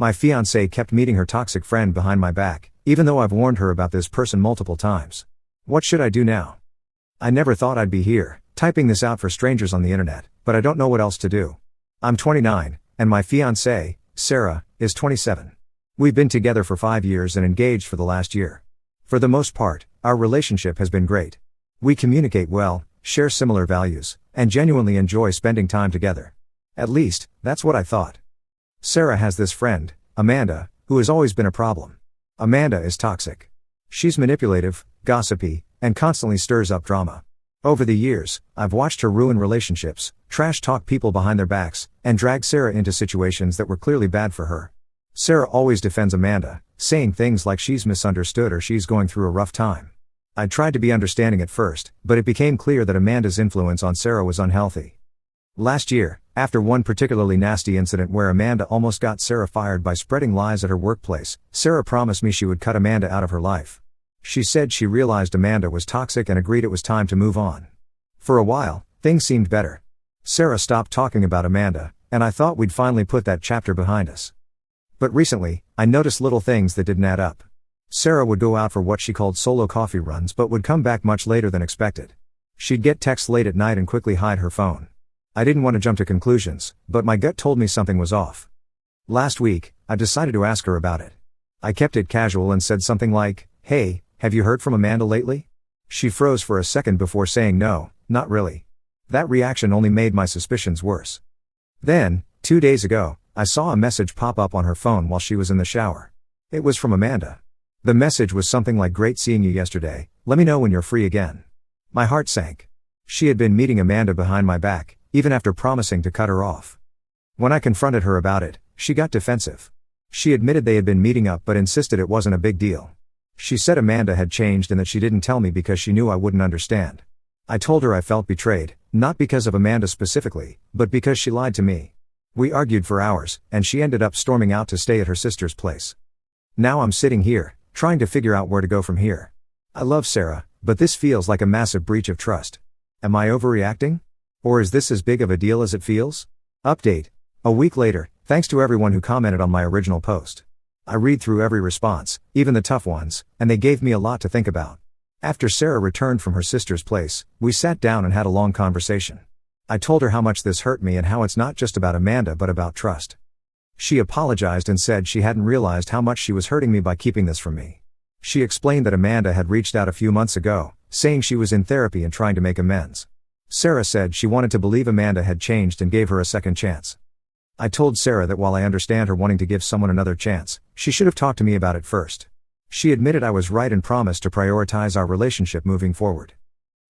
My fiancée kept meeting her toxic friend behind my back, even though I've warned her about this person multiple times. What should I do now? I never thought I'd be here, typing this out for strangers on the internet, but I don't know what else to do. I'm 29, and my fiancée, Sarah, is 27. We've been together for 5 years and engaged for the last year. For the most part, our relationship has been great. We communicate well, share similar values, and genuinely enjoy spending time together. At least, that's what I thought. Sarah has this friend, Amanda, who has always been a problem. Amanda is toxic. She's manipulative, gossipy, and constantly stirs up drama. Over the years, I've watched her ruin relationships, trash talk people behind their backs, and drag Sarah into situations that were clearly bad for her. Sarah always defends Amanda, saying things like she's misunderstood or she's going through a rough time. I tried to be understanding at first, but it became clear that Amanda's influence on Sarah was unhealthy. Last year, after one particularly nasty incident where Amanda almost got Sarah fired by spreading lies at her workplace, Sarah promised me she would cut Amanda out of her life. She said she realized Amanda was toxic and agreed it was time to move on. For a while, things seemed better. Sarah stopped talking about Amanda, and I thought we'd finally put that chapter behind us. But recently, I noticed little things that didn't add up. Sarah would go out for what she called solo coffee runs but would come back much later than expected. She'd get texts late at night and quickly hide her phone. I didn't want to jump to conclusions, but my gut told me something was off. Last week, I decided to ask her about it. I kept it casual and said something like, "Hey, have you heard from Amanda lately?" She froze for a second before saying no, not really. That reaction only made my suspicions worse. Then, 2 days ago, I saw a message pop up on her phone while she was in the shower. It was from Amanda. The message was something like, "Great seeing you yesterday, let me know when you're free again." My heart sank. She had been meeting Amanda behind my back, even after promising to cut her off. When I confronted her about it, she got defensive. She admitted they had been meeting up but insisted it wasn't a big deal. She said Amanda had changed and that she didn't tell me because she knew I wouldn't understand. I told her I felt betrayed, not because of Amanda specifically, but because she lied to me. We argued for hours, and she ended up storming out to stay at her sister's place. Now I'm sitting here, trying to figure out where to go from here. I love Sarah, but this feels like a massive breach of trust. Am I overreacting? Or is this as big of a deal as it feels? Update. A week later, thanks to everyone who commented on my original post. I read through every response, even the tough ones, and they gave me a lot to think about. After Sarah returned from her sister's place, we sat down and had a long conversation. I told her how much this hurt me and how it's not just about Amanda but about trust. She apologized and said she hadn't realized how much she was hurting me by keeping this from me. She explained that Amanda had reached out a few months ago, saying she was in therapy and trying to make amends. Sarah said she wanted to believe Amanda had changed and gave her a second chance. I told Sarah that while I understand her wanting to give someone another chance, she should have talked to me about it first. She admitted I was right and promised to prioritize our relationship moving forward.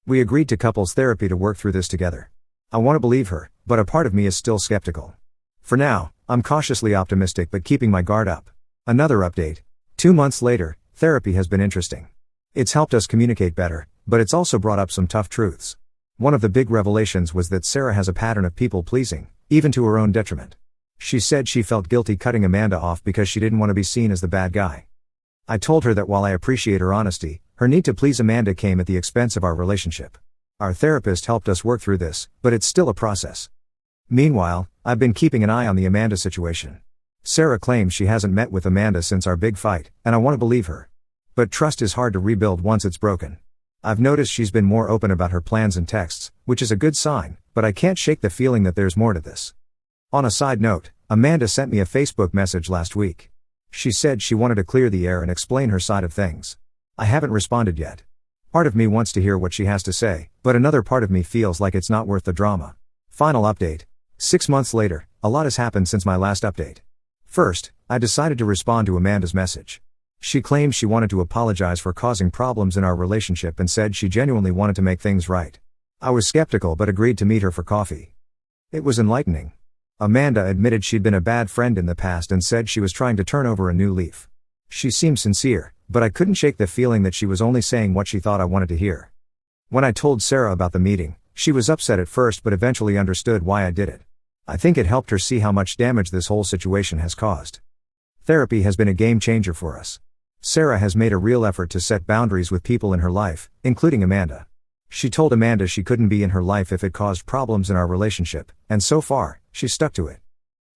We agreed to couples therapy to work through this together. I want to believe her, but a part of me is still skeptical. For now, I'm cautiously optimistic but keeping my guard up. Another update. 2 months later, therapy has been interesting. It's helped us communicate better, but it's also brought up some tough truths. One of the big revelations was that Sarah has a pattern of people-pleasing, even to her own detriment. She said she felt guilty cutting Amanda off because she didn't want to be seen as the bad guy. I told her that while I appreciate her honesty, her need to please Amanda came at the expense of our relationship. Our therapist helped us work through this, but it's still a process. Meanwhile, I've been keeping an eye on the Amanda situation. Sarah claims she hasn't met with Amanda since our big fight, and I want to believe her. But trust is hard to rebuild once it's broken. I've noticed she's been more open about her plans and texts, which is a good sign, but I can't shake the feeling that there's more to this. On a side note, Amanda sent me a Facebook message last week. She said she wanted to clear the air and explain her side of things. I haven't responded yet. Part of me wants to hear what she has to say, but another part of me feels like it's not worth the drama. Final update. 6 months later, a lot has happened since my last update. First, I decided to respond to Amanda's message. She claimed she wanted to apologize for causing problems in our relationship and said she genuinely wanted to make things right. I was skeptical but agreed to meet her for coffee. It was enlightening. Amanda admitted she'd been a bad friend in the past and said she was trying to turn over a new leaf. She seemed sincere, but I couldn't shake the feeling that she was only saying what she thought I wanted to hear. When I told Sarah about the meeting, she was upset at first but eventually understood why I did it. I think it helped her see how much damage this whole situation has caused. Therapy has been a game changer for us. Sarah has made a real effort to set boundaries with people in her life, including Amanda. She told Amanda she couldn't be in her life if it caused problems in our relationship, and so far, she stuck to it.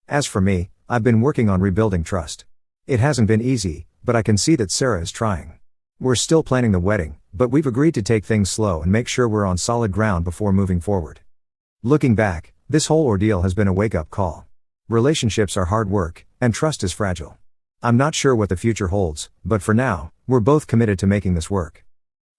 As for me, I've been working on rebuilding trust. It hasn't been easy, but I can see that Sarah is trying. We're still planning the wedding, but we've agreed to take things slow and make sure we're on solid ground before moving forward. Looking back, this whole ordeal has been a wake-up call. Relationships are hard work, and trust is fragile. I'm not sure what the future holds, but for now, we're both committed to making this work.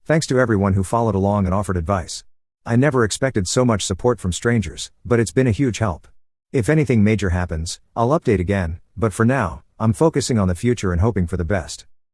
Thanks to everyone who followed along and offered advice. I never expected so much support from strangers, but it's been a huge help. If anything major happens, I'll update again, but for now, I'm focusing on the future and hoping for the best.